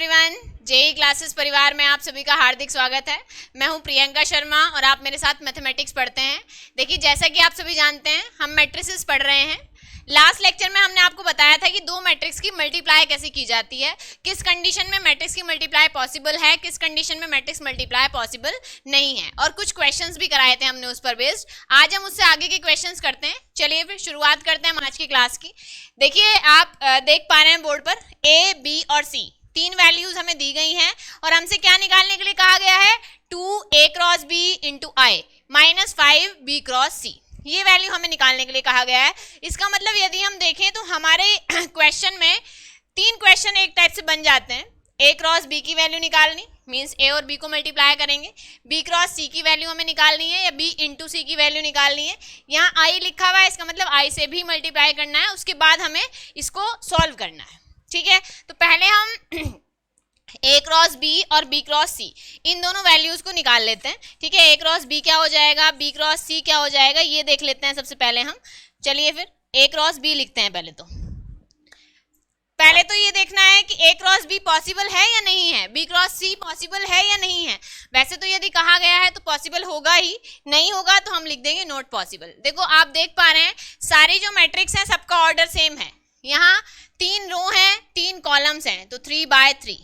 Everyone, JEE classes परिवार में आप सभी का हार्दिक स्वागत है। मैं हूं प्रियंका शर्मा और आप मेरे साथ मैथमेटिक्स पढ़ते हैं। देखिए, जैसा कि आप सभी जानते हैं, हम मैट्रिसेस पढ़ रहे हैं। लास्ट लेक्चर में हमने आपको बताया था कि दो मैट्रिक्स की मल्टीप्लाई कैसे की जाती है, किस कंडीशन में मैट्रिक्स की मल्टीप्लाई पॉसिबल है, किस कंडीशन में मैट्रिक्स मल्टीप्लाई पॉसिबल नहीं है, और कुछ क्वेश्चंस भी कराए थे हमने उस पर बेस्ड। आज हम उससे आगे के क्वेश्चंस करते हैं। चलिए फिर शुरुआत करते हैं हम आज की क्लास की। देखिए, आप देख पा रहे हैं बोर्ड पर ए, बी और सी तीन वैल्यूज हमें दी गई हैं और हमसे क्या निकालने के लिए कहा गया है, 2a क्रॉस b इंटू आई माइनस 5b क्रॉस सी। ये वैल्यू हमें निकालने के लिए कहा गया है। इसका मतलब यदि हम देखें तो हमारे क्वेश्चन में तीन क्वेश्चन एक टाइप से बन जाते हैं। a क्रॉस b की वैल्यू निकालनी, मीन्स a और b को मल्टीप्लाई करेंगे। b क्रॉस c की वैल्यू हमें निकालनी है या b इंटू सी की वैल्यू निकालनी है। यहाँ i लिखा हुआ है, इसका मतलब i से भी मल्टीप्लाई करना है, उसके बाद हमें इसको सॉल्व करना है। ठीक है, तो पहले हम a क्रॉस b और b क्रॉस c इन दोनों वैल्यूज को निकाल लेते हैं। ठीक है, a क्रॉस b क्या हो जाएगा, b क्रॉस c क्या हो जाएगा, ये देख लेते हैं सबसे पहले हम। चलिए फिर a क्रॉस b लिखते हैं। पहले तो ये देखना है कि a क्रॉस b पॉसिबल है या नहीं है, b क्रॉस c पॉसिबल है या नहीं है। वैसे तो यदि कहा गया है तो पॉसिबल होगा ही, नहीं होगा तो हम लिख देंगे नॉट पॉसिबल। देखो, आप देख पा रहे हैं सारी जो मैट्रिक्स है सबका ऑर्डर सेम है। यहाँ तीन रो हैं, तीन कॉलम्स हैं, तो 3/3।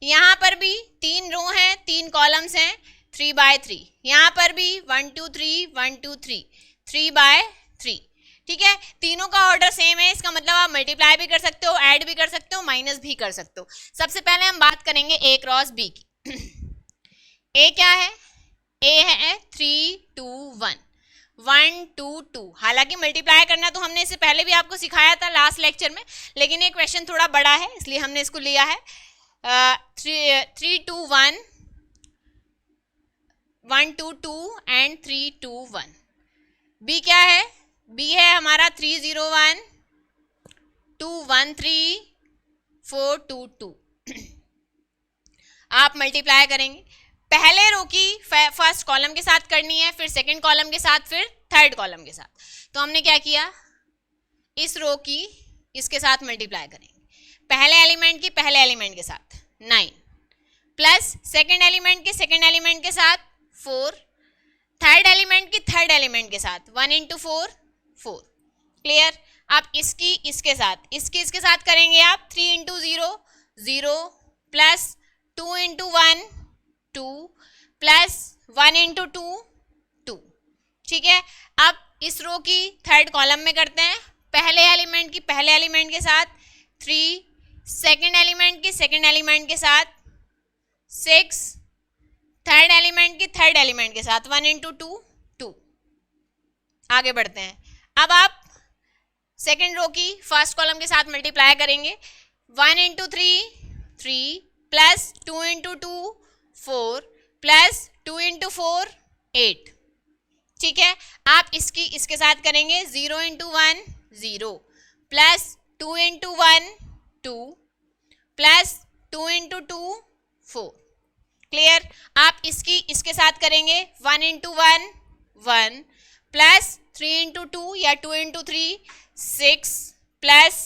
यहाँ पर भी तीन रो हैं, तीन कॉलम्स हैं, 3/3। यहाँ पर भी 1 2 3 1 2 3 3/3। ठीक है, तीनों का ऑर्डर सेम है। इसका मतलब आप मल्टीप्लाई भी कर सकते हो, ऐड भी कर सकते हो, माइनस भी कर सकते हो। सबसे पहले हम बात करेंगे a क्रॉस b की। a क्या है, a है 3 2 1 1 2 2। हालांकि मल्टीप्लाई करना तो हमने इससे पहले भी आपको सिखाया था लास्ट लेक्चर में, लेकिन ये क्वेश्चन थोड़ा बड़ा है इसलिए हमने इसको लिया है। 3 2 1 1 2 2 एंड 3 2 1। b क्या है, b है हमारा 3 0 1 2 1 3 4 2 2। आप मल्टीप्लाई करेंगे, पहले रो की फर्स्ट कॉलम के साथ करनी है, फिर सेकंड कॉलम के साथ, फिर थर्ड कॉलम के साथ। तो हमने क्या किया, इस रो की इसके साथ मल्टीप्लाई करेंगे। पहले एलिमेंट की पहले एलिमेंट के साथ 9 प्लस सेकंड एलिमेंट के सेकंड एलिमेंट के साथ 4, थर्ड एलिमेंट की थर्ड एलिमेंट के साथ 1 इंटू 4 4। क्लियर। आप इसकी इसके साथ करेंगे आप 3 into 0 0 plus 2 into 1 2 plus 1 into 2 2। ठीक है, अब इस रो की थर्ड कॉलम में करते हैं। पहले एलिमेंट की पहले एलिमेंट के साथ 3, सेकंड एलिमेंट की सेकंड एलिमेंट के साथ 6, थर्ड एलिमेंट की थर्ड एलिमेंट के साथ 1 इंटू 2 2। आगे बढ़ते हैं। अब आप सेकंड रो की फर्स्ट कॉलम के साथ मल्टीप्लाई करेंगे। 1 into 3 3 plus 2 into 2 4 plus 2 into 4 8। ठीक है, आप इसकी इसके साथ करेंगे 0 into 1 0 plus 2 into 1 2 plus 2 into 2 4। Clear. आप इसकी इसके साथ करेंगे 1 इंटू 1 1 प्लस 3 इंटू 2 या 2 इंटू 3 6 प्लस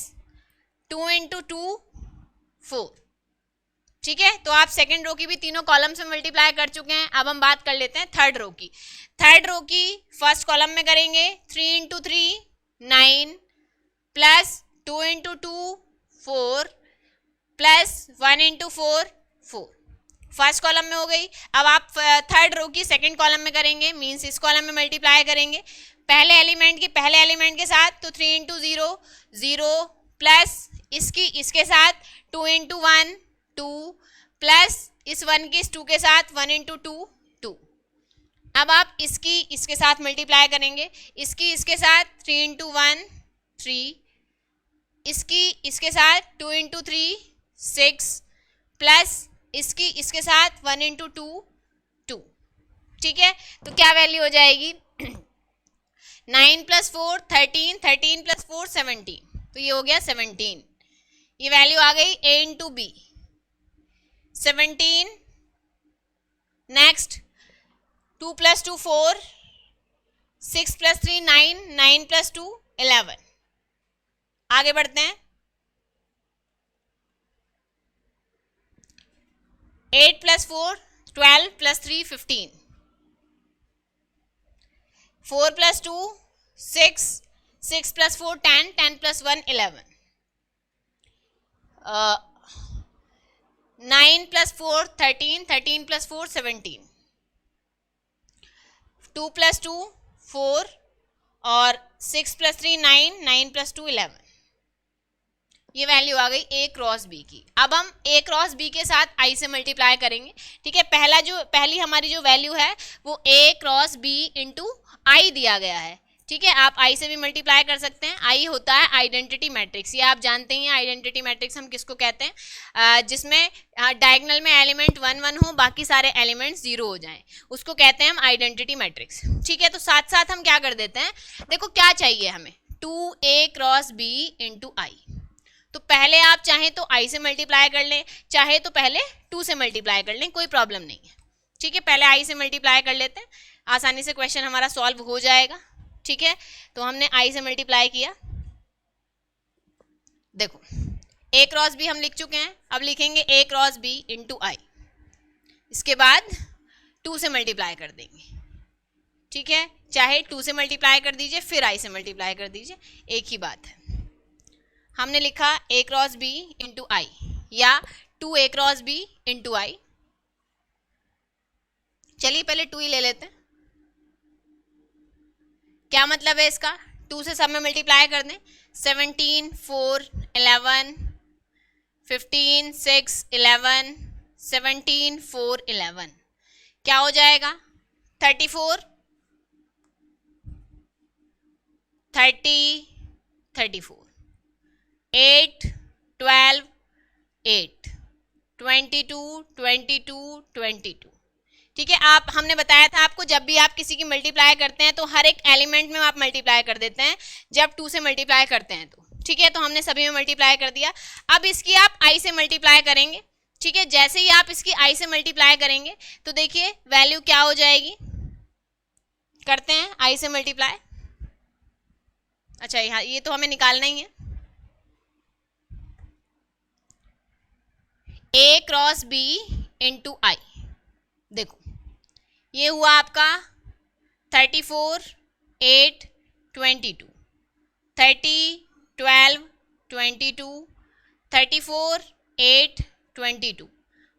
2 इंटू 2 4। ठीक है, तो आप सेकेंड रो की भी तीनों कॉलम से मल्टीप्लाई कर चुके हैं। अब हम बात कर लेते हैं थर्ड रो की। थर्ड रो की फर्स्ट कॉलम में करेंगे 3 into 3 9 plus 2 into 2 4 plus 1 into 4 4। First column में हो गई। अब आप थर्ड रो की सेकंड कॉलम में करेंगे, मींस इस कॉलम में मल्टीप्लाई करेंगे पहले एलिमेंट की पहले एलिमेंट के साथ, तो 3 इंटू 0 0 प्लस इसकी इसके साथ 2 इंटू 1 2 प्लस इस 1 की इस 2 के साथ 1 इंटू 2 2। अब आप इसकी इसके साथ मल्टीप्लाई करेंगे, इसकी इसके साथ 3 इंटू 1 3, इसकी इसके साथ 2 इंटू 3 6 प्लस इसकी इसके साथ 1 इंटू 2 2। ठीक है, तो क्या वैल्यू हो जाएगी 9 प्लस 4 13 13 प्लस 4 17। तो ये हो गया 17। ये वैल्यू आ गई a into B 17। Next 2 plus 2 4 6 plus 3 9 9 plus 2 11। आगे बढ़ते हैं। 8 + 4 12 + 3 15, 4 + 2 6, 6 + 4 10, 10 + 1 11, 9 + 4 13, 13 + 4 17, 2 + 2 4 और 6 + 3 9, 9 + 2 11। ये वैल्यू आ गई A क्रॉस B की। अब हम A क्रॉस B के साथ I से मल्टीप्लाई करेंगे। ठीक है, पहली हमारी जो वैल्यू है वो A cross B into I दिया गया है। ठीक है, आप I से भी मल्टीप्लाई कर सकते हैं। I होता है आइडेंटिटी मैट्रिक्स, ये आप जानते हैं। आइडेंटिटी मैट्रिक्स हम किसको कहते हैं? जिसमें डायगोनल में एलिमेंट 1 1 हो, बाकी सारे एलिमेंट्स 0 हो जाएं, उसको कहते हैं हम आइडेंटिटी मैट्रिक्स। ठीक है, तो साथ साथ हम क्या कर देते हैं, देखो क्या चाहिए हमें, 2A cross B into I। तो पहले आप चाहें तो I से मल्टीप्लाई कर लें, चाहे तो पहले 2 से मल्टीप्लाई कर लें, कोई प्रॉब्लम नहीं है। ठीक है, पहले I से मल्टीप्लाई कर लेते हैं, आसानी से क्वेश्चन हमारा सॉल्व हो जाएगा। ठीक है, तो हमने I से मल्टीप्लाई किया, देखो A क्रॉस B हम लिख चुके हैं, अब लिखेंगे A cross B into I, इसके बाद 2 से मल्टीप्लाई कर देंगे। ठीक है, चाहे 2 से मल्टीप्लाई कर दीजिए फिर I से मल्टीप्लाई कर दीजिए, एक ही बात है। हमने लिखा A cross B into I या 2A cross B into I। चलिए पहले 2 ही ले लेते हैं। क्या मतलब है इसका, 2 से सब में मल्टीप्लाई कर दें, 17 4 11 15 6 11 17 4 11, क्या हो जाएगा 34 30 34, 8 12 8 22 22 22। ठीक है, आप हमने बताया था आपको, जब भी आप किसी की मल्टीप्लाई करते हैं तो हर एक एलिमेंट में आप मल्टीप्लाई कर देते हैं जब 2 से मल्टीप्लाई करते हैं तो। ठीक है, तो हमने सभी में मल्टीप्लाई कर दिया। अब इसकी आप I से मल्टीप्लाई करेंगे। ठीक है, जैसे ही आप इसकी I से मल्टीप्लाई करेंगे तो देखिए वैल्यू क्या हो जाएगी, करते हैं I से मल्टीप्लाई। अच्छा यहाँ ये तो हमें निकालना ही है, A cross B into I। देखो ये हुआ आपका 34 8 22, 30 12 22, 34 8 22।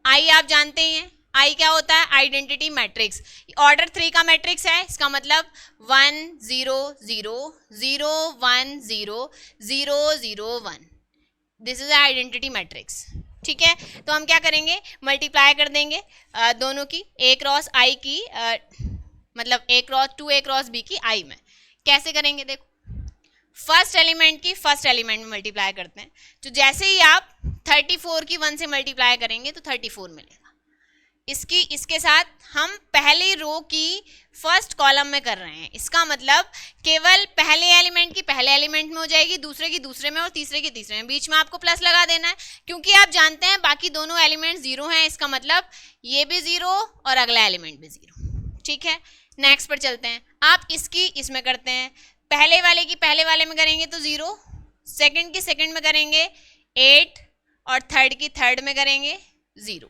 I आप जानते हैं, I क्या होता है, आइडेंटिटी मैट्रिक्स, ऑर्डर 3 का मैट्रिक्स है, इसका मतलब 1 0 0 0 1 0 0 0 1, दिस इज आइडेंटिटी मैट्रिक्स। ठीक है, तो हम क्या करेंगे, मल्टीप्लाई कर देंगे दोनों की, A क्रॉस I की मतलब A क्रॉस B की I में। कैसे करेंगे, देखो फर्स्ट एलिमेंट की फर्स्ट एलिमेंट में मल्टीप्लाई करते हैं, तो जैसे ही आप 34 की 1 से मल्टीप्लाई करेंगे तो 34 मिलेगा। इसके साथ हम पहली रो की फर्स्ट कॉलम में कर रहे हैं, इसका मतलब केवल पहले एलिमेंट की पहले एलिमेंट में हो जाएगी, दूसरे की दूसरे में और तीसरे की तीसरे में, बीच में आपको प्लस लगा देना है क्योंकि आप जानते हैं बाकी दोनों एलिमेंट 0 हैं, इसका मतलब ये भी 0 और अगला एलिमेंट भी 0। ठीक है, नेक्स्ट पर चलते हैं, आप इसकी इसमें करते हैं, पहले वाले की पहले वाले में करेंगे तो 0, सेकंड की सेकंड में करेंगे 8 और थर्ड की थर्ड में करेंगे 0।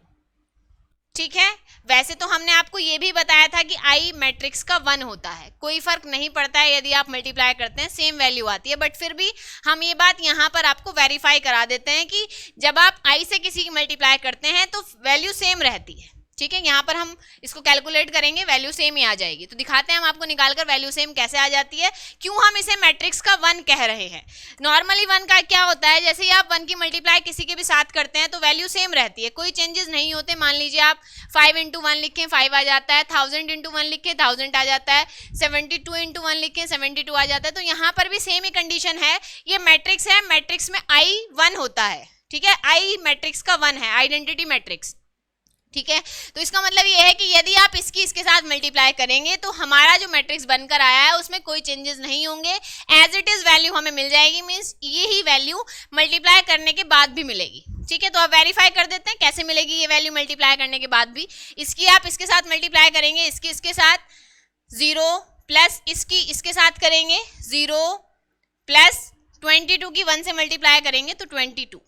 ठीक है, वैसे तो हमने आपको ये भी बताया था कि I मैट्रिक्स का 1 होता है, कोई फर्क नहीं पड़ता है यदि आप मल्टीप्लाई करते हैं सेम वैल्यू आती है, बट फिर भी हम ये बात यहाँ पर आपको वेरीफाई करा देते हैं कि जब आप I से किसी की मल्टीप्लाई करते हैं तो वैल्यू सेम रहती है। ठीक है, यहाँ पर हम इसको कैलकुलेट करेंगे, वैल्यू सेम ही आ जाएगी, तो दिखाते हैं हम आपको निकालकर वैल्यू सेम कैसे आ जाती है, क्यों हम इसे मैट्रिक्स का 1 कह रहे हैं। नॉर्मली 1 का क्या होता है, जैसे ही आप 1 की मल्टीप्लाई किसी के भी साथ करते हैं तो वैल्यू सेम रहती है, कोई चेंजेस नहीं होते। मान लीजिए आप 5 इंटू 1 लिखें 5 आ जाता है, 1000 इंटू 1 लिखें 1000 आ जाता है, 72 इंटू 1 लिखें 72 आ जाता है, तो यहाँ पर भी सेम ही कंडीशन है, ये मैट्रिक्स है, मैट्रिक्स में I 1 होता है। ठीक है, I मैट्रिक्स का 1 है, आइडेंटिटी मैट्रिक्स। ठीक है, तो इसका मतलब ये है कि यदि आप इसके साथ मल्टीप्लाई करेंगे तो हमारा जो मैट्रिक्स बनकर आया है उसमें कोई चेंजेस नहीं होंगे, एज इट इज वैल्यू हमें मिल जाएगी, मींस यही वैल्यू मल्टीप्लाई करने के बाद भी मिलेगी। ठीक है, तो आप वेरीफाई कर देते हैं कैसे मिलेगी ये वैल्यू मल्टीप्लाई करने के बाद भी। इसकी आप इसके साथ मल्टीप्लाई करेंगे, इसके साथ 0 प्लस इसके साथ करेंगे 0 प्लस 22 की 1 से मल्टीप्लाई करेंगे तो 22।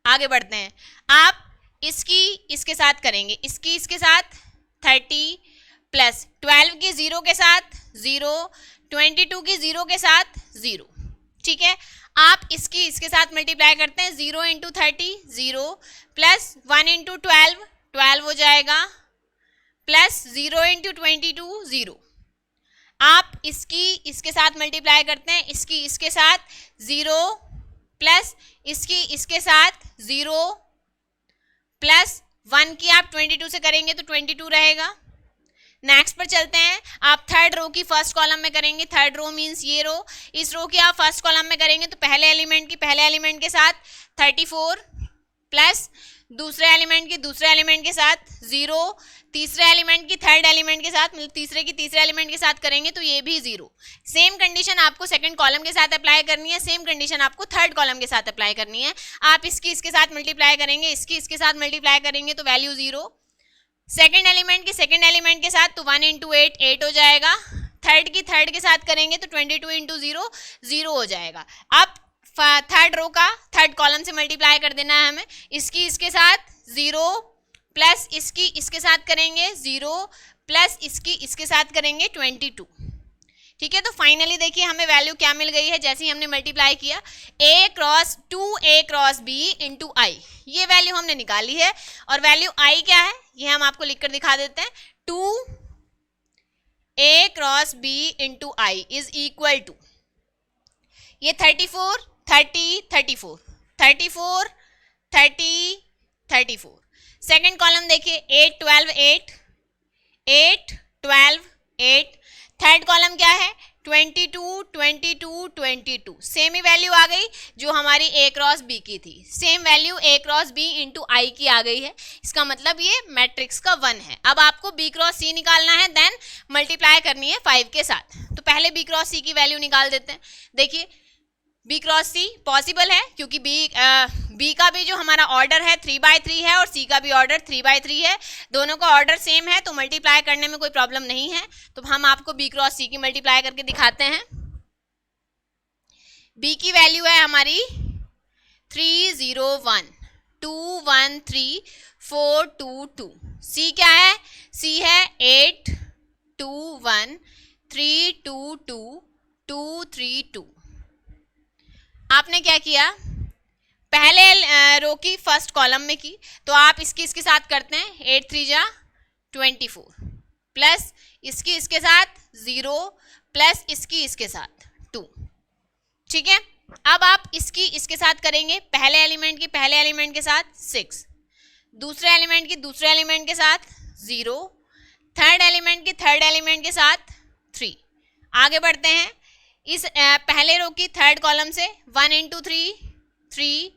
आगे बढ़ते हैं, आप इसकी इसके साथ करेंगे, इसकी इसके साथ 30 प्लस 12 की 0 के साथ 0, 22 की 0 के साथ 0। ठीक है, आप इसकी इसके साथ मल्टीप्लाई करते हैं, 0 इंटू 30 0 प्लस 1 इंटू 12 12 हो जाएगा, प्लस 0 इंटू 22 0। आप इसकी इसके साथ मल्टीप्लाई करते हैं, इसकी इसके साथ 0 प्लस इसकी इसके साथ 0 प्लस 1 की आप 22 से करेंगे तो 22 रहेगा। नेक्स्ट पर चलते हैं, आप थर्ड रो की फर्स्ट कॉलम में करेंगे, थर्ड रो मींस ये रो, इस रो की आप फर्स्ट कॉलम में करेंगे तो पहले एलिमेंट के साथ 34 प्लस दूसरे एलिमेंट के साथ 0, तीसरे एलिमेंट की थर्ड एलिमेंट के साथ, मतलब तीसरे की तीसरे एलिमेंट के साथ करेंगे तो ये भी 0। सेम कंडीशन आपको सेकंड कॉलम के साथ अप्लाई करनी है, सेम कंडीशन आपको थर्ड कॉलम के साथ अप्लाई करनी है। आप इसकी इसके साथ मल्टीप्लाई करेंगे, इसकी इसके साथ मल्टीप्लाई करेंगे तो वैल्यू 0। सेकंड एलिमेंट के साथ तो 1 इंटू 8 8 हो जाएगा, थर्ड के साथ करेंगे तो 22 इंटू 0 0 हो जाएगा। अब थर्ड रो का थर्ड कॉलम से मल्टीप्लाई कर देना है हमें, इसकी इसके साथ 0 प्लस इसकी इसके साथ करेंगे 0 प्लस इसकी इसके साथ करेंगे 22। ठीक है, तो फाइनली देखिए हमें वैल्यू क्या मिल गई है जैसे ही हमने मल्टीप्लाई किया, a क्रॉस b इंटू आई, ये वैल्यू हमने निकाली है। और वैल्यू i क्या है ये हम आपको लिखकर दिखा देते हैं, 2a cross b into I is equal to, ये 34 30 34 34 30 34। सेकेंड कॉलम देखिए 8 12 8 8 12 8। थर्ड कॉलम क्या है 22 22 22, सेम ही वैल्यू आ गई जो हमारी a क्रॉस b की थी, same value a cross b into i की आ गई है। इसका मतलब ये मैट्रिक्स का 1 है। अब आपको b क्रॉस c निकालना है, देन मल्टीप्लाई करनी है 5 के साथ। तो पहले b क्रॉस c की वैल्यू निकाल देते हैं। देखिए b क्रॉस c पॉसिबल है क्योंकि b का भी जो हमारा ऑर्डर है 3/3 है और c का भी ऑर्डर 3/3 है, दोनों का ऑर्डर सेम है तो मल्टीप्लाई करने में कोई प्रॉब्लम नहीं है। तो हम आपको b क्रॉस c की मल्टीप्लाई करके दिखाते हैं। b की वैल्यू है हमारी 301 213 422, c क्या है, c है 821 322 232। आपने क्या किया, पहले रो की फर्स्ट कॉलम में की तो आप इसकी इसके साथ करते हैं, 8 3 जा 24 प्लस इसकी इसके साथ 0 प्लस इसकी इसके साथ 2। ठीक है, अब आप इसकी इसके साथ करेंगे, पहले एलिमेंट के साथ 6, दूसरे एलिमेंट के साथ 0, थर्ड एलिमेंट के साथ 3। आगे बढ़ते हैं, इस पहले रो की थर्ड कॉलम से 1 इंटू 3 3,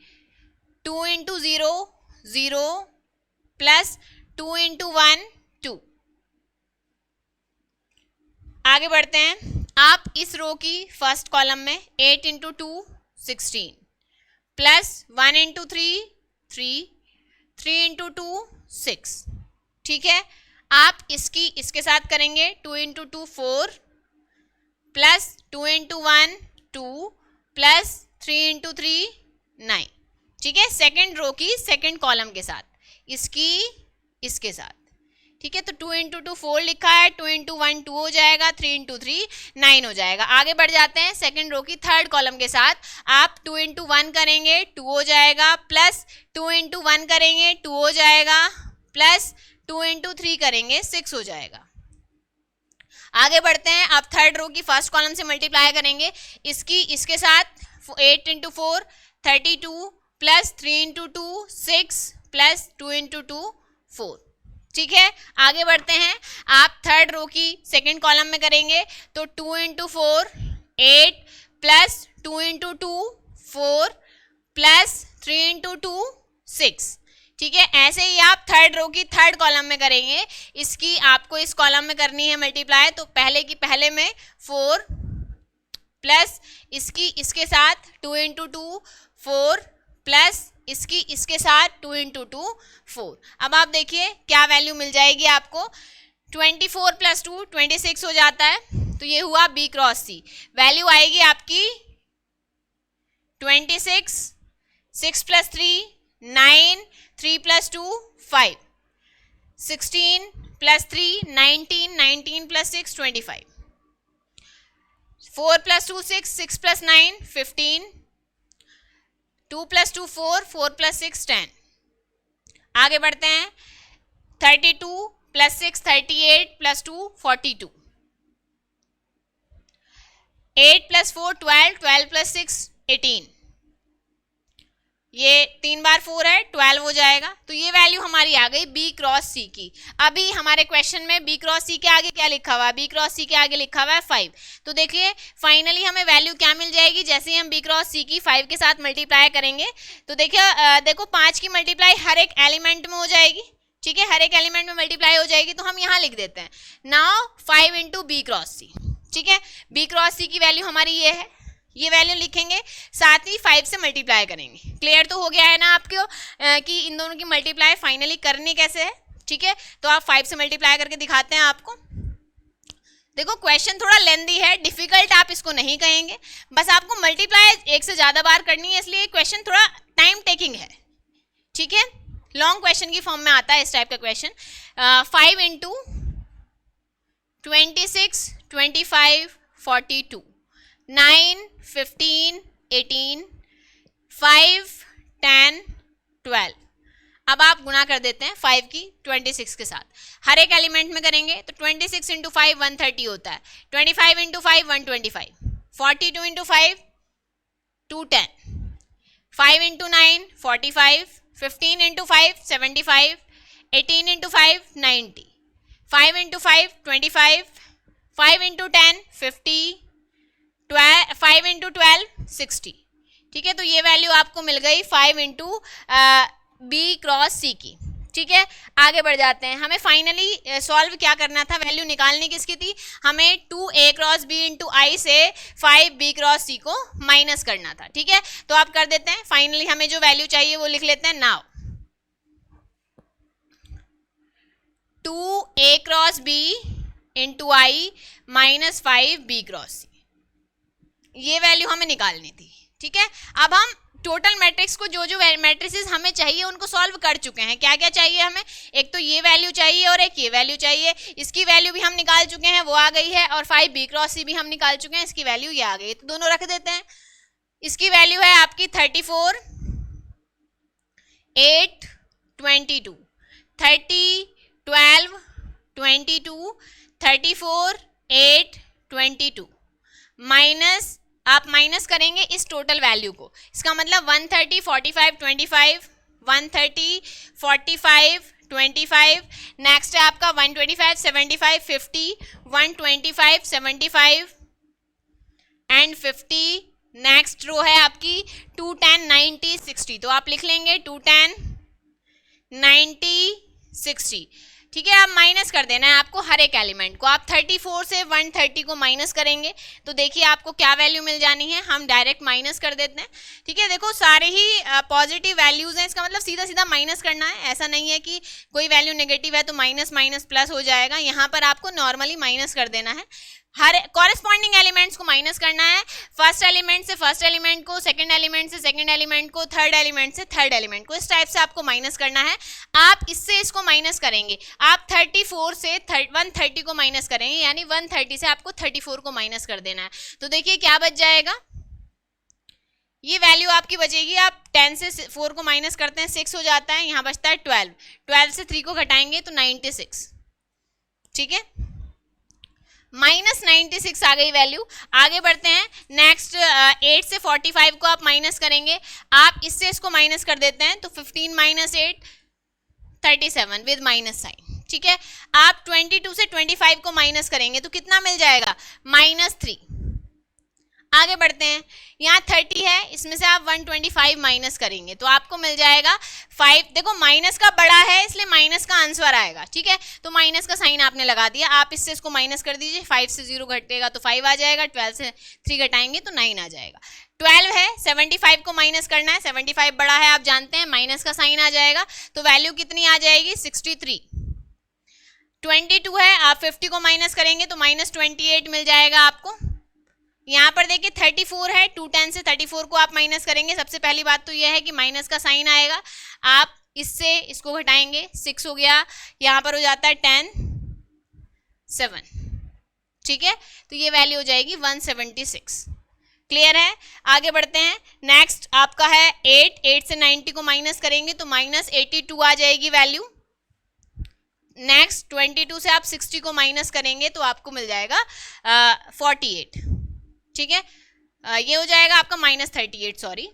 2 इंटू 0 0 प्लस 2 इंटू 1 2। आगे बढ़ते हैं, आप इस रो की फर्स्ट कॉलम में 8 इंटू 2 16 प्लस 1 इंटू 3 3, 3 इंटू 2 6। ठीक है, आप इसकी इसके साथ करेंगे, 2 into 2 4 plus 2 into 1 2 plus 3 into 3 9। ठीक है, सेकेंड रो की सेकेंड कॉलम के साथ, इसकी इसके साथ। ठीक है, तो 2 इंटू 2 4 लिखा है, 2 इंटू 1 2 हो जाएगा, 3 इंटू 3 9 हो जाएगा। आगे बढ़ जाते हैं, सेकेंड रो की थर्ड कॉलम के साथ आप 2 इंटू 1 करेंगे 2 हो जाएगा, प्लस 2 इंटू 1 करेंगे 2 हो जाएगा, प्लस 2 इंटू 3 करेंगे 6 हो जाएगा। आगे बढ़ते हैं, आप थर्ड रो की फर्स्ट कॉलम से मल्टीप्लाई करेंगे, इसकी इसके साथ 8 into 4 32 plus 3 into 2 6 plus 2 into 2 4। ठीक है, आगे बढ़ते हैं, आप थर्ड रो की सेकेंड कॉलम में करेंगे तो 2 into 4 8 plus 2 into 2 4 plus 3 into 2 6। ठीक है, ऐसे ही आप थर्ड रो की थर्ड कॉलम में करेंगे, इसकी आपको इस कॉलम में करनी है मल्टीप्लाई, तो पहले की पहले में 4 प्लस इसकी इसके साथ 2 इंटू 2 4 प्लस इसकी इसके साथ 2 इंटू 2 4। अब आप देखिए क्या वैल्यू मिल जाएगी आपको, 24 प्लस 2 26 हो जाता है, तो ये हुआ b क्रॉस c। वैल्यू आएगी आपकी 26, 6 प्लस 3 9, 3 + 2 5, 16 + 3 19, 19 + 6 25, 4 + 2 6, 6 + 9 15, 2 + 2 4, 4 + 6 10. आगे बढ़ते हैं. 32 + 6 38 + 2 42, 8 + 4 12, 12 + 6 18. ये 3 बार 4 है, 12 हो जाएगा. तो ये वैल्यू हमारी आ गई B क्रॉस C की. अभी हमारे क्वेश्चन में B क्रॉस C के आगे क्या लिखा हुआ है? B क्रॉस C के आगे लिखा हुआ है 5. तो देखिए फाइनली हमें वैल्यू क्या मिल जाएगी जैसे ही हम B क्रॉस C की 5 के साथ मल्टीप्लाई करेंगे. तो देखिए देखो 5 की मल्टीप्लाई हर एक एलिमेंट में हो जाएगी. ठीक है, हर एक एलिमेंट में मल्टीप्लाई हो जाएगी. तो हम यहाँ लिख देते हैं नाउ 5 × B क्रॉस C. ठीक है, B क्रॉस C की वैल्यू हमारी ये है, ये वैल्यू लिखेंगे, साथ ही 5 से मल्टीप्लाई करेंगे. क्लियर तो हो गया है ना आपको कि इन दोनों की मल्टीप्लाई फाइनली करनी कैसे है. ठीक है, तो आप 5 से मल्टीप्लाई करके दिखाते हैं आपको. देखो क्वेश्चन थोड़ा लेंदी है, डिफिकल्ट आप इसको नहीं कहेंगे, बस आपको मल्टीप्लाई एक से ज्यादा बार करनी है, इसलिए क्वेश्चन थोड़ा टाइम टेकिंग है. ठीक है, लॉन्ग क्वेश्चन की फॉर्म में आता है इस टाइप का क्वेश्चन. 5 × 26 25 42, 9 15 18 5 10 12. अब आप गुना कर देते हैं 5 की 26 के साथ. हर एक एलिमेंट में करेंगे तो 26 × 5 130 होता है, 25 × 5 125, 42 × 5 210, 5 × 9 45, 15 × 5 75, 18 × 5 90, 5 × 5 25, 5 × 10 50, 5 × 12 60. ठीक है, तो ये वैल्यू आपको मिल गई 5 × B क्रॉस C की. ठीक है, आगे बढ़ जाते हैं. हमें फाइनली सॉल्व क्या करना था, वैल्यू निकालनी किसकी थी, हमें 2A क्रॉस B × I से 5B क्रॉस C को माइनस करना था. ठीक है, तो आप कर देते हैं. फाइनली हमें जो वैल्यू चाहिए वो लिख लेते हैं. Now 2A cross B × I - 5B cross C, ये वैल्यू हमें निकालनी थी. ठीक है, अब हम टोटल मैट्रिक्स को जो मैट्रिसेस हमें चाहिए उनको सॉल्व कर चुके हैं. क्या क्या चाहिए हमें, एक तो ये वैल्यू चाहिए और एक ये वैल्यू चाहिए. इसकी वैल्यू भी हम निकाल चुके हैं, वो आ गई है, और 5B क्रॉस C भी हम निकाल चुके हैं, इसकी वैल्यू ये आ गई. तो दोनों रख देते हैं. इसकी वैल्यू है आपकी 34 8 22, 30 12 22, 34 8 22 माइनस, आप माइनस करेंगे इस टोटल वैल्यू को. इसका मतलब 130 45 25, 130 45 25, नेक्स्ट है आपका 125 75 50, 125 75 एंड 50. नेक्स्ट रो है आपकी 210 90 60. तो आप लिख लेंगे 210 90 60. ठीक है, आप माइनस कर देना है आपको हर एक एलिमेंट को. आप 34 से 130 को माइनस करेंगे तो देखिए आपको क्या वैल्यू मिल जानी है, हम डायरेक्ट माइनस कर देते हैं. ठीक है, देखो सारे ही पॉजिटिव वैल्यूज हैं, इसका मतलब सीधा सीधा माइनस करना है. ऐसा नहीं है कि कोई वैल्यू नेगेटिव है तो माइनस माइनस प्लस हो जाएगा. यहाँ पर आपको नॉर्मली माइनस कर देना है, हर कॉरेस्पॉन्डिंग एलिमेंट्स को माइनस करना है. फर्स्ट एलिमेंट से फर्स्ट एलिमेंट को, सेकंड एलिमेंट से सेकंड एलिमेंट को, थर्ड एलिमेंट से थर्ड एलिमेंट को, इस टाइप से आपको माइनस करना है. आप इससे इसको माइनस करेंगे, आप 34 से 130 को माइनस करेंगे, यानी 130 से आपको 34 को माइनस कर देना है. तो देखिए क्या बच जाएगा, ये वैल्यू आपकी बचेगी. आप 10 से 4 को माइनस करते हैं 6 हो जाता है, यहाँ बचता है 12, 12 से 3 को घटाएंगे तो 96. ठीक है, -96 आ गई वैल्यू. आगे बढ़ते हैं. नेक्स्ट 8 से 45 को आप माइनस करेंगे, आप इससे इसको माइनस कर देते हैं तो 15 - 8 37 विद माइनस साइन. ठीक है, आप 22 से 25 को माइनस करेंगे तो कितना मिल जाएगा, -3. आगे बढ़ते हैं, यहाँ 30 है, इसमें से आप 125 माइनस करेंगे तो आपको मिल जाएगा 5. देखो माइनस का बड़ा है इसलिए माइनस का आंसर आएगा. ठीक है, तो माइनस का साइन आपने लगा दिया, आप इससे इसको माइनस कर दीजिए. 5 से 0 घटेगा तो 5 आ जाएगा, 12 से 3 घटाएंगे तो 9 आ जाएगा. 12 है, 75 को माइनस करना है, 75 बड़ा है आप जानते हैं, माइनस का साइन आ जाएगा तो वैल्यू कितनी आ जाएगी 63. 22 है, आप 50 को माइनस करेंगे तो -28 मिल जाएगा आपको. यहाँ पर देखिए 34 है, 210 से 34 को आप माइनस करेंगे। सबसे पहली बात तो यह है कि माइनस का साइन आएगा, आप इससे इसको घटाएंगे, 6 हो गया, यहाँ पर हो जाता है 10 7, ठीक है, तो ये वैल्यू हो जाएगी 176। क्लियर है, आगे बढ़ते हैं। नेक्स्ट आपका है 8 से 90 को माइनस करेंगे तो -82 आ जाएगी वैल्यू। नेक्स्ट 22 से आप 60 को माइनस करेंगे तो आपको मिल जाएगा 48, ठीक है, ये हो जाएगा आपका -38, सॉरी।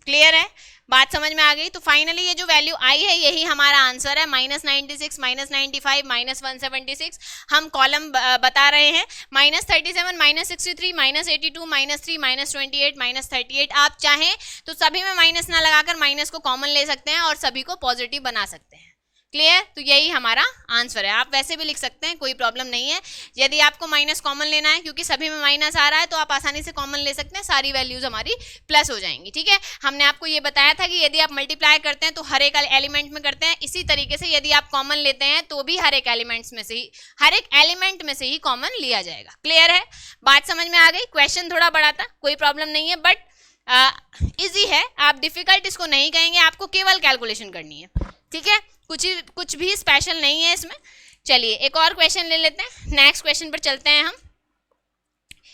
क्लियर है, बात समझ में आ गई। तो फाइनली ये जो वैल्यू आई है यही हमारा आंसर है, -96, -95, -176। हम कॉलम बता रहे हैं, -37, -63, -82, -3, -28, -38। आप चाहें तो सभी में माइनस ना लगाकर माइनस को कॉमन ले सकते हैं और सभी को पॉजिटिव बना सकते हैं। क्लियर, तो यही हमारा आंसर है। आप वैसे भी लिख सकते हैं, कोई प्रॉब्लम नहीं है। यदि आपको माइनस कॉमन लेना है, क्योंकि सभी में माइनस आ रहा है, तो आप आसानी से कॉमन ले सकते हैं, सारी वैल्यूज हमारी प्लस हो जाएंगी। ठीक है, हमने आपको ये बताया था कि यदि आप मल्टीप्लाई करते हैं तो हर एक एलिमेंट में करते हैं, इसी तरीके से यदि आप कॉमन लेते हैं तो भी हर एक एलिमेंट में से ही कॉमन लिया जाएगा। क्लियर है, बात समझ में आ गई। क्वेश्चन थोड़ा बड़ा था, कोई प्रॉब्लम नहीं है, बट इजी है, आप डिफिकल्ट इसको नहीं कहेंगे, आपको केवल कैलकुलेशन करनी है। ठीक है, कुछ भी स्पेशल नहीं है इसमें। चलिए एक और क्वेश्चन ले लेते हैं, नेक्स्ट क्वेश्चन पर चलते हैं हम।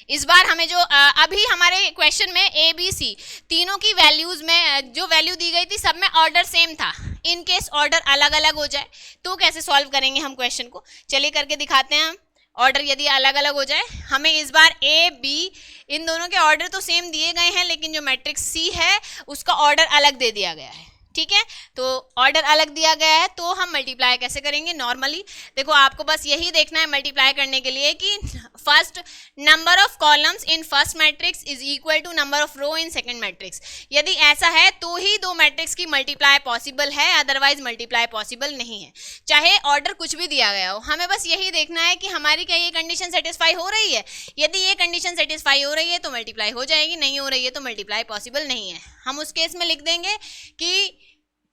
इस बार हमें जो अभी हमारे क्वेश्चन में ए बी सी तीनों की वैल्यूज में जो वैल्यू दी गई थी सब में ऑर्डर सेम था। इन केस ऑर्डर अलग अलग हो जाए तो कैसे सॉल्व करेंगे हम क्वेश्चन को, चलिए करके दिखाते हैं हम। ऑर्डर यदि अलग अलग हो जाए, हमें इस बार ए बी इन दोनों के ऑर्डर तो सेम दिए गए हैं, लेकिन जो मैट्रिक्स सी है उसका ऑर्डर अलग दे दिया गया है। ठीक है, तो ऑर्डर अलग दिया गया है तो हम मल्टीप्लाई कैसे करेंगे। नॉर्मली देखो, आपको बस यही देखना है मल्टीप्लाई करने के लिए कि first number of columns in first matrix is equal to number of row in second matrix. यदि ऐसा है तो ही दो मैट्रिक्स की मल्टीप्लाई पॉसिबल है, अदरवाइज मल्टीप्लाई पॉसिबल नहीं है। चाहे ऑर्डर कुछ भी दिया गया हो, हमें बस यही देखना है कि हमारी क्या ये कंडीशन सेटिस्फाई हो रही है। यदि ये कंडीशन सेटिस्फाई हो रही है तो मल्टीप्लाई हो जाएगी, नहीं हो रही है तो मल्टीप्लाई पॉसिबल नहीं है। हम उस केस में लिख देंगे कि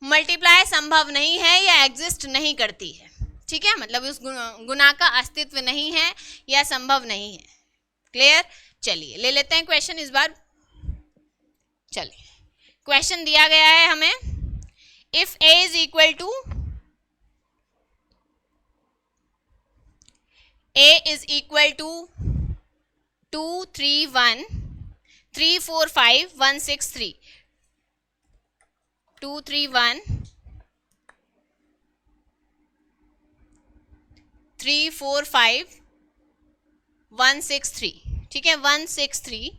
मल्टीप्लाई संभव नहीं है या एग्जिस्ट नहीं करती है। ठीक है, मतलब उस गुना का अस्तित्व नहीं है या संभव नहीं है। क्लियर, चलिए ले लेते हैं क्वेश्चन इस बार। चलिए क्वेश्चन दिया गया है हमें, if a is equal to a is equal to 2 3 1 3 4 5 1 6 3 2 3 1 3 4 5 1 6 3। ठीक है, 1 6 3।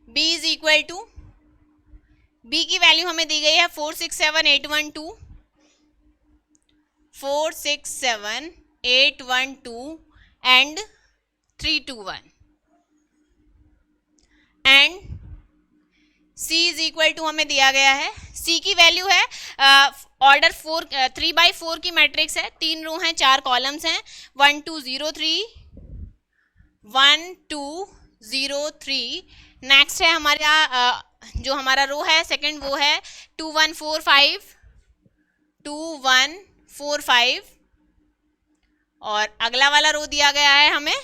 b is equal to, b की वैल्यू हमें दी गई है 4 6 7 8 1 2 4 6 7 8 1 2 and 3 2 1 and c is equal to हमें दिया गया है, c की वैल्यू है ऑर्डर 3/4 की मैट्रिक्स है, 3 रो हैं 4 कॉलम्स हैं, 1 2 0 3 1 2 0 3। नेक्स्ट है हमारा जो हमारा रो है सेकंड, वो है 2 1 4 5 2 1 4 5 और अगला वाला रो दिया गया है हमें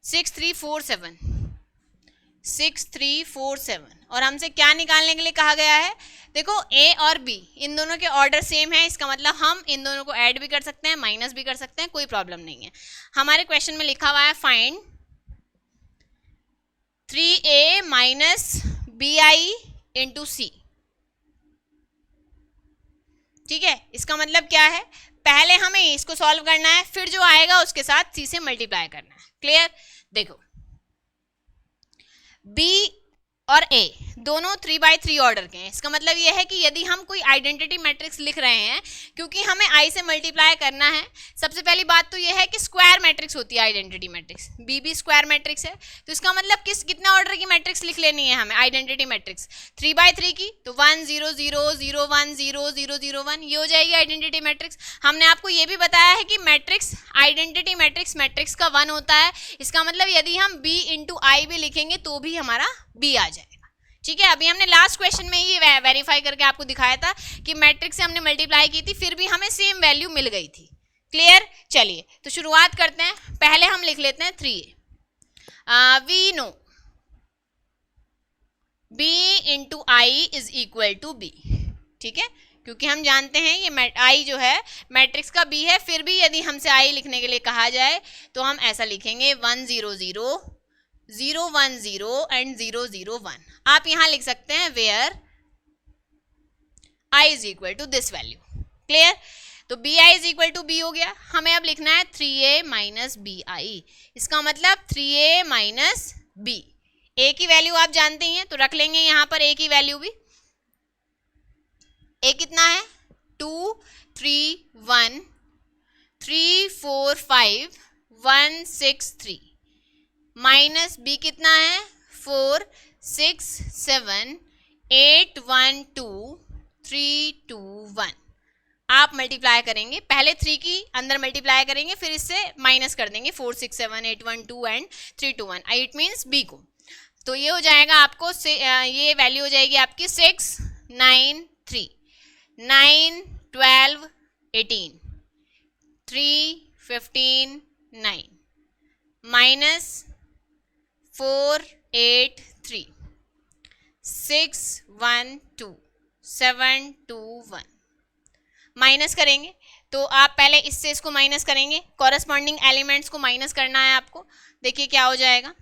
6 3 4 7 6 3 4 7 और हमसे क्या निकालने के लिए कहा गया है। देखो a और b इन दोनों के ऑर्डर सेम है, इसका मतलब हम इन दोनों को ऐड भी कर सकते हैं, माइनस भी कर सकते हैं, कोई प्रॉब्लम नहीं है। हमारे क्वेश्चन में लिखा हुआ है find 3a minus bi into c। ठीक है, इसका मतलब क्या है, पहले हमें इसको सॉल्व करना है, फिर जो आएगा उसके साथ c से मल्टीप्लाई करना है। क्लियर, देखो b और a दोनों 3/3 ऑर्डर के हैं। इसका मतलब यह है कि यदि हम कोई आइडेंटिटी मैट्रिक्स लिख रहे हैं, क्योंकि हमें i से मल्टीप्लाई करना है, सबसे पहली बात तो यह है कि स्क्वायर मैट्रिक्स होती है आइडेंटिटी मैट्रिक्स, b भी स्क्वायर मैट्रिक्स है, तो इसका मतलब कितने ऑर्डर की मैट्रिक्स लिख लेनी है हमें, आइडेंटिटी मैट्रिक्स 3/3 की, तो 1 0 0 0 1 0 0 0 1 ये हो जाएगी आइडेंटिटी मैट्रिक्स। हमने आपको ये भी बताया है कि मैट्रिक्स आइडेंटिटी मैट्रिक्स का 1 होता है, इसका मतलब यदि हम b इंटू आई भी लिखेंगे तो भी हमारा b आ जाएगा। ठीक है, अभी हमने लास्ट क्वेश्चन में ही वेरीफाई करके आपको दिखाया था कि मैट्रिक्स से हमने मल्टीप्लाई की थी, फिर भी हमें सेम वैल्यू मिल गई थी। क्लियर, चलिए तो शुरुआत करते हैं। पहले हम लिख लेते हैं 3a। We know b into I is equal to b, ठीक है, क्योंकि हम जानते हैं ये i जो है मैट्रिक्स का b है। फिर भी यदि हमसे i लिखने के लिए कहा जाए तो हम ऐसा लिखेंगे 1 0 0 0 1 0 एंड 0 0 1। आप यहां लिख सकते हैं where i is equal to this value. Clear? तो bi is equal to b हो गया। हमें अब लिखना है 3a माइनस bi, इसका मतलब 3a माइनस b। a की वैल्यू आप जानते ही हैं तो रख लेंगे यहां पर a की वैल्यू भी। a कितना है 2 3 1 3 4 5 1 6 3 माइनस b कितना है 4 6 7 8 1 2 3 2 1। आप मल्टीप्लाई करेंगे, पहले 3 की अंदर मल्टीप्लाई करेंगे, फिर इससे माइनस कर देंगे 4 6 7 8 1 2 एंड 3 2 1। इट मीन्स b को, तो ये हो जाएगा आपको ये वैल्यू हो जाएगी आपकी 6 9 3 9 12 18 3 15 9 माइनस 4 8 3 6 1 2 7 2 1। माइनस करेंगे तो आप पहले इससे इसको माइनस करेंगे, कॉरस्पॉन्डिंग एलिमेंट्स को माइनस करना है आपको। देखिए क्या हो जाएगा,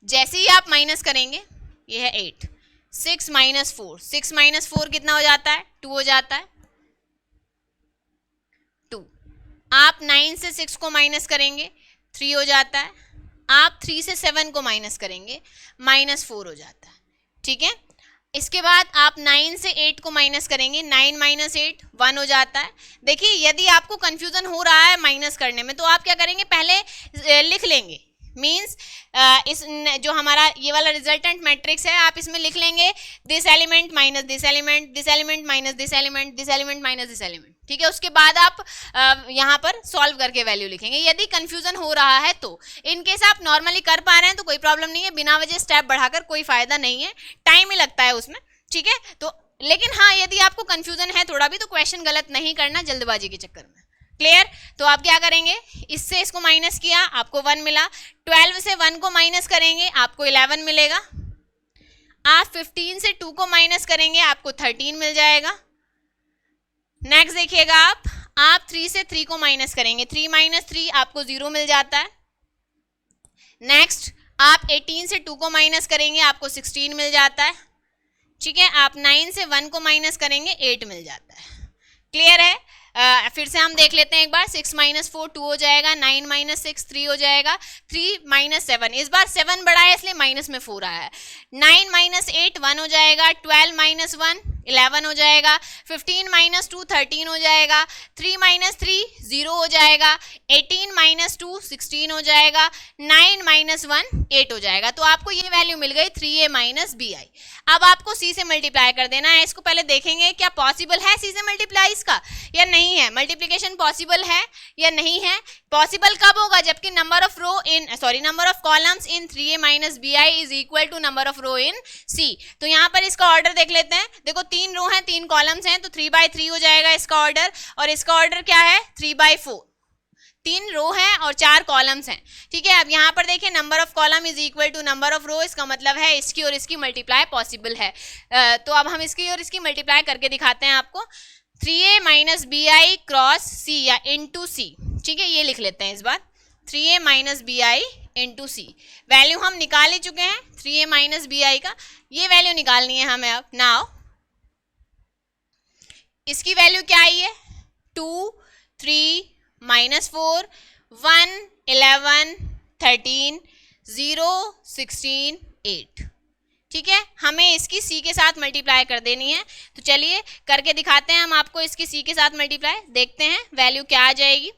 जैसे ही आप माइनस करेंगे, ये है 8 6 माइनस 4 6 माइनस 4 कितना हो जाता है 2 हो जाता है 2। आप 9 से 6 को माइनस करेंगे 3 हो जाता है। आप 3 से 7 को माइनस करेंगे माइनस 4 हो जाता है, ठीक है। इसके बाद आप 9 से 8 को माइनस करेंगे, 9 माइनस 8 1 हो जाता है। देखिए यदि आपको कंफ्यूजन हो रहा है माइनस करने में तो आप क्या करेंगे, पहले लिख लेंगे। मीन्स इस जो हमारा ये वाला रिजल्टेंट मैट्रिक्स है आप इसमें लिख लेंगे this element minus this element, this element minus this element, this element minus this element, ठीक है। उसके बाद आप यहाँ पर सॉल्व करके वैल्यू लिखेंगे। यदि कंफ्यूजन हो रहा है तो इनकेस आप नॉर्मली कर पा रहे हैं तो कोई प्रॉब्लम नहीं है, बिना वजह स्टेप बढ़ाकर कोई फायदा नहीं है, टाइम ही लगता है उसमें, ठीक है। तो लेकिन हाँ यदि आपको कंफ्यूजन है थोड़ा भी तो क्वेश्चन गलत नहीं करना जल्दबाजी के चक्कर में। क्लियर? तो आप क्या करेंगे, इससे इसको माइनस किया आपको 1 मिला, 12 से 1 को माइनस करेंगे आपको 11 मिलेगा। आप 15 से 2 को माइनस करेंगे आपको 13 मिल जाएगा। नेक्स्ट देखिएगा आप 3 से 3 को माइनस करेंगे, 3 माइनस 3 आपको 0 मिल जाता है। नेक्स्ट आप 18 से 2 को माइनस करेंगे आपको 16 मिल जाता है, ठीक है। आप 9 से 1 को माइनस करेंगे 8 मिल जाता है। क्लियर है? फिर से हम देख लेते हैं एक बार, 6 माइनस 4 2 हो जाएगा, 9 माइनस 6 3 हो जाएगा, 3 माइनस 7, इस बार 7 बड़ा है इसलिए माइनस में 4 आया है, 9 माइनस 8 1 हो जाएगा, 12 माइनस 1 11 हो जाएगा, 15 माइनस 2 13 हो जाएगा, 3 माइनस 3 0 हो जाएगा, 18 माइनस 2 16 हो जाएगा, 9 माइनस 1 8 हो जाएगा। तो आपको ये वैल्यू मिल गई 3a माइनस bi। अब आपको c से मल्टीप्लाई कर देना है। इसको पहले देखेंगे क्या पॉसिबल है c से मल्टीप्लाई इसका या नहीं है, मल्टीप्लिकेशन पॉसिबल है या नहीं है। पॉसिबल कब होगा, जबकि number of number of columns in 3a minus bi is equal to number of row in c। तो यहाँ पर इसका ऑर्डर देख लेते हैं। देखो 3 रो हैं 3 कॉलम्स हैं तो 3/3 हो जाएगा इसका ऑर्डर, और इसका ऑर्डर क्या है 3/4। 3 रो हैं और 4 कॉलम्स हैं, ठीक है। अब यहाँ पर देखिए number of column is equal to number of row, इसका मतलब है इसकी और इसकी मल्टीप्लाई पॉसिबल है। तो अब हम इसकी और इसकी मल्टीप्लाई करके दिखाते हैं आपको। 3a minus B I cross c या इंटू c, ठीक है, ये लिख लेते हैं इस बार 3a minus B I into C. Value हम निकाल ही चुके हैं 3a माइनस बी आई का, ये वैल्यू निकालनी है हमें। अब नाउ इसकी वैल्यू क्या आई है 2 3 माइनस 4 1 11 13 0 16 8, ठीक है। हमें इसकी c के साथ मल्टीप्लाई कर देनी है, तो चलिए करके दिखाते हैं हम आपको इसकी c के साथ मल्टीप्लाई। देखते हैं वैल्यू क्या आ जाएगी।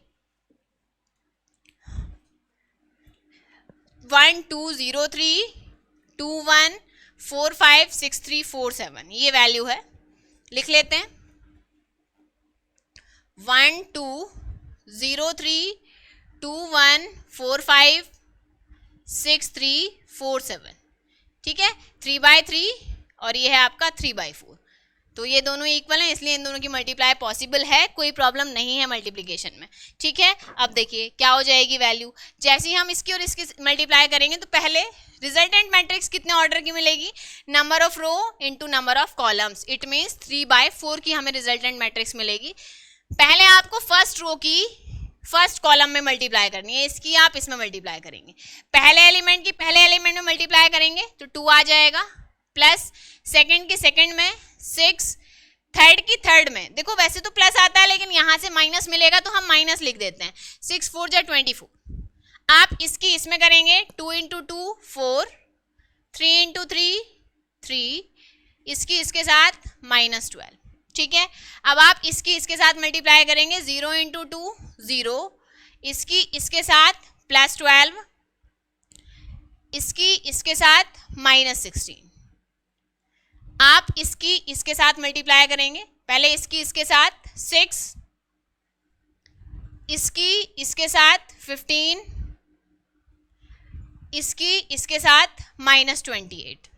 1 2 0 3 2 1 4 5 6 3 4 7, ये वैल्यू है। लिख लेते हैं 1 2 0 3 2 1 4 5 6 3 4 7, ठीक है। 3/3 और ये है आपका 3/4। तो ये दोनों इक्वल हैं, इसलिए इन दोनों की मल्टीप्लाई पॉसिबल है, कोई प्रॉब्लम नहीं है मल्टीप्लिकेशन में। ठीक है, अब देखिए क्या हो जाएगी वैल्यू। जैसे ही हम इसकी और इसकी मल्टीप्लाई करेंगे तो पहले रिजल्टेंट मैट्रिक्स कितने ऑर्डर की मिलेगी, number of row into number of columns, it means 3/4 की हमें रिजल्टेंट मैट्रिक्स मिलेगी। पहले आपको फर्स्ट रो की फर्स्ट कॉलम में मल्टीप्लाई करनी है, इसकी आप इसमें मल्टीप्लाई करेंगे, पहले एलिमेंट की पहले एलिमेंट में मल्टीप्लाई करेंगे तो 2 आ जाएगा, प्लस सेकंड की सेकंड में 6, थर्ड की थर्ड में, देखो वैसे तो प्लस आता है लेकिन यहां से माइनस मिलेगा तो हम माइनस लिख देते हैं, 6 4 जा 24। आप इसकी इसमें करेंगे 2 इंटू 2 4, 3 इंटू 3 3, इसकी इसके साथ -12। ठीक है, अब आप इसकी इसके साथ मल्टीप्लाई करेंगे, 0 इंटू 2 0, इसकी इसके साथ +12, इसकी इसके साथ -16। आप इसकी इसके साथ मल्टीप्लाई करेंगे, पहले इसकी इसके साथ 6, इसकी इसके साथ 15, इसकी इसके साथ -28।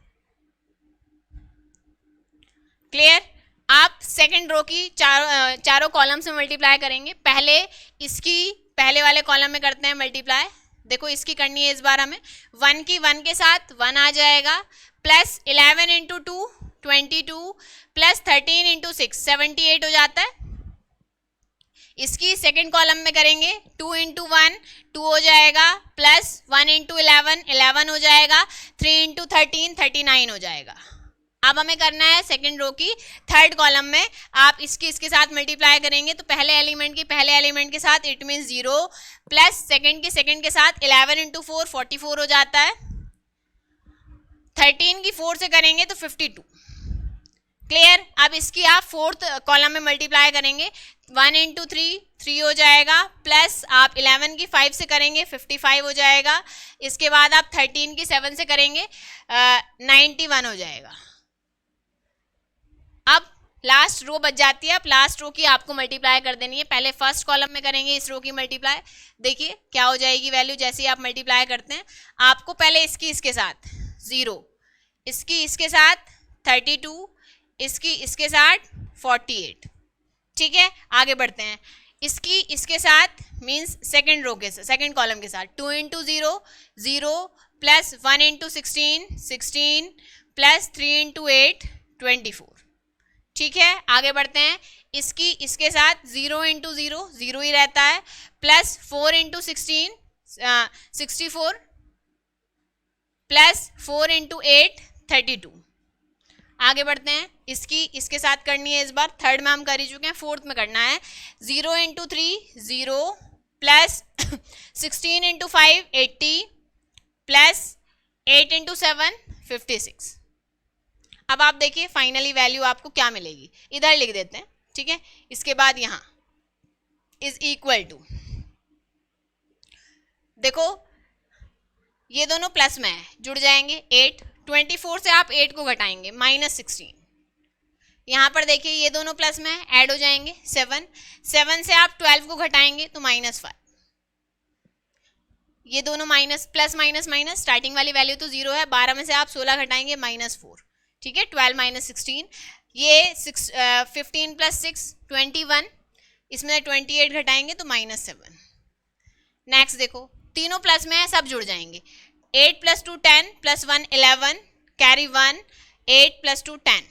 क्लियर। आप सेकंड रो की चारों कॉलम से मल्टीप्लाई करेंगे, पहले इसकी पहले वाले कॉलम में करते हैं मल्टीप्लाई, देखो इसकी करनी है इस बार हमें, 1 की 1 के साथ 1 आ जाएगा, प्लस 11 इंटू 2 22, प्लस 13 इंटू 6 78 हो जाता है। इसकी सेकंड कॉलम में करेंगे 2 इंटू 1 2 हो जाएगा, प्लस 1 इंटू 11 11 हो जाएगा, 3 इंटू 13 39 हो जाएगा। अब हमें करना है सेकंड रो की थर्ड कॉलम में, आप इसकी इसके साथ मल्टीप्लाई करेंगे तो पहले एलिमेंट की पहले एलिमेंट के साथ, इट मीन 0, प्लस सेकंड की सेकंड के साथ 11 इंटू 4 44 हो जाता है, 13 की 4 से करेंगे तो 52। क्लियर। अब इसकी आप फोर्थ कॉलम में मल्टीप्लाई करेंगे, 1 इंटू 3 3 हो जाएगा, प्लस आप 11 की 5 से करेंगे 55 हो जाएगा, इसके बाद आप 13 की 7 से करेंगे 91 हो जाएगा। अब लास्ट रो बच जाती है, अब लास्ट रो की आपको मल्टीप्लाई कर देनी है, पहले फर्स्ट कॉलम में करेंगे इस रो की मल्टीप्लाई, देखिए क्या हो जाएगी वैल्यू। जैसे ही आप मल्टीप्लाई करते हैं, आपको पहले इसकी इसके साथ 0, इसकी इसके साथ 32, इसकी इसके साथ 48। ठीक है, आगे बढ़ते हैं, इसकी इसके साथ मीन्स सेकेंड रो के सेकेंड कॉलम के साथ 2 into 0 0, plus 1 into 16 16, plus 3 into 8 24। ठीक है, आगे बढ़ते हैं, इसकी इसके साथ 0 इंटू 0 0 ही रहता है, प्लस 4 इंटू 16 64, प्लस 4 इंटू 8 32। आगे बढ़ते हैं, इसकी इसके साथ करनी है इस बार, थर्ड में हम कर ही चुके हैं, फोर्थ में करना है, 0 into 3 0, plus 16 into 5 80, plus 8 into 7 56। अब आप देखिए फाइनली वैल्यू आपको क्या मिलेगी, इधर लिख देते हैं। ठीक है, इसके बाद यहाँ इज इक्वल टू, देखो ये दोनों प्लस में है, जुड़ जाएंगे, 8 24 से आप 8 को घटाएंगे -16, यहाँ पर देखिए ये दोनों प्लस में है, ऐड हो जाएंगे 7 7 से आप 12 को घटाएंगे तो -5, ये दोनों minus plus minus minus, starting वाली वैल्यू तो 0 है, 12 में से आप 16 घटाएंगे -4। ठीक है, 12 - 16, ये 15 + 6 21, इसमें 28 घटाएंगे तो -7। नेक्स्ट देखो तीनों प्लस में है, सब जुड़ जाएंगे, 8 + 2 10, + 1 11, कैरी 1, 8 + 2 10,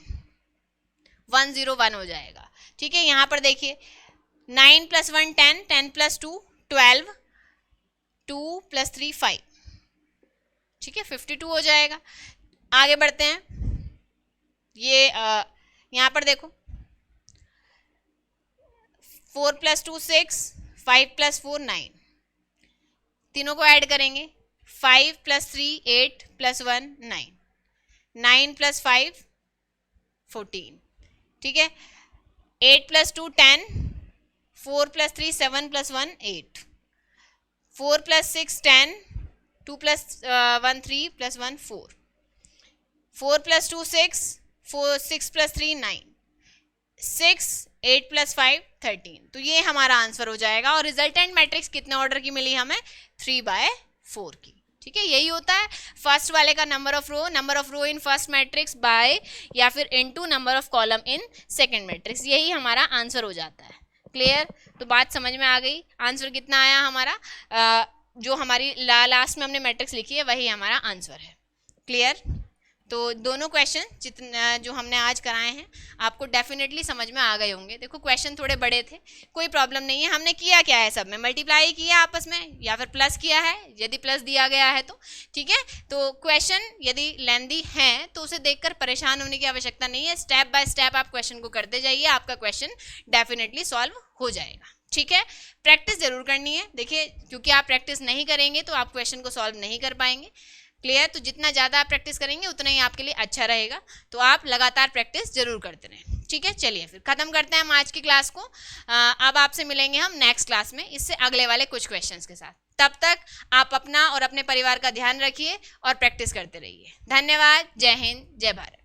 101 हो जाएगा। ठीक है, यहाँ पर देखिए 9 + 1 10, 10 + 2 12, 2 + 3 5। ठीक है, 52 हो जाएगा। आगे बढ़ते हैं, ये यहाँ पर देखो 4 + 2 6, 5 + 4 9, तीनों को ऐड करेंगे, 5 + 3 8 + 1 9, 9 + 5 14। ठीक है, 8 + 2 10, 4 + 3 7 + 1 8, 4 + 6 10, 2 + 1 3 + 1 4, 4 + 2 6, 6 + 3 9, 6 8 + 5 13। तो ये हमारा आंसर हो जाएगा। और रिजल्टेंट मैट्रिक्स कितने ऑर्डर की मिली हमें, 3/4 की। ठीक है, यही होता है फर्स्ट वाले का number of row in first matrix by या फिर into number of column in second matrix, यही हमारा आंसर हो जाता है। क्लियर? तो बात समझ में आ गई। आंसर कितना आया हमारा, जो हमारी लास्ट में हमने मैट्रिक्स लिखी है वही हमारा आंसर है। क्लियर? तो दोनों क्वेश्चन जितना जो हमने आज कराए हैं आपको डेफिनेटली समझ में आ गए होंगे। देखो क्वेश्चन थोड़े बड़े थे, कोई प्रॉब्लम नहीं है। हमने किया क्या है, सब में मल्टीप्लाई किया आपस में या फिर प्लस किया है, यदि प्लस दिया गया है तो ठीक है। तो क्वेश्चन यदि लेंदी हैं तो उसे देखकर परेशान होने की आवश्यकता नहीं है। स्टेप बाय स्टेप आप क्वेश्चन को करते जाइए, आपका क्वेश्चन डेफिनेटली सॉल्व हो जाएगा। ठीक है, प्रैक्टिस जरूर करनी है। देखिए क्योंकि आप प्रैक्टिस नहीं करेंगे तो आप क्वेश्चन को सॉल्व नहीं कर पाएंगे। क्लियर? तो जितना ज़्यादा आप प्रैक्टिस करेंगे उतना ही आपके लिए अच्छा रहेगा। तो आप लगातार प्रैक्टिस जरूर करते रहें। ठीक है, चलिए फिर ख़त्म करते हैं हम आज की क्लास को। अब आपसे मिलेंगे हम नेक्स्ट क्लास में इससे अगले वाले कुछ क्वेश्चंस के साथ। तब तक आप अपना और अपने परिवार का ध्यान रखिए और प्रैक्टिस करते रहिए। धन्यवाद। जय हिंद, जय भारत।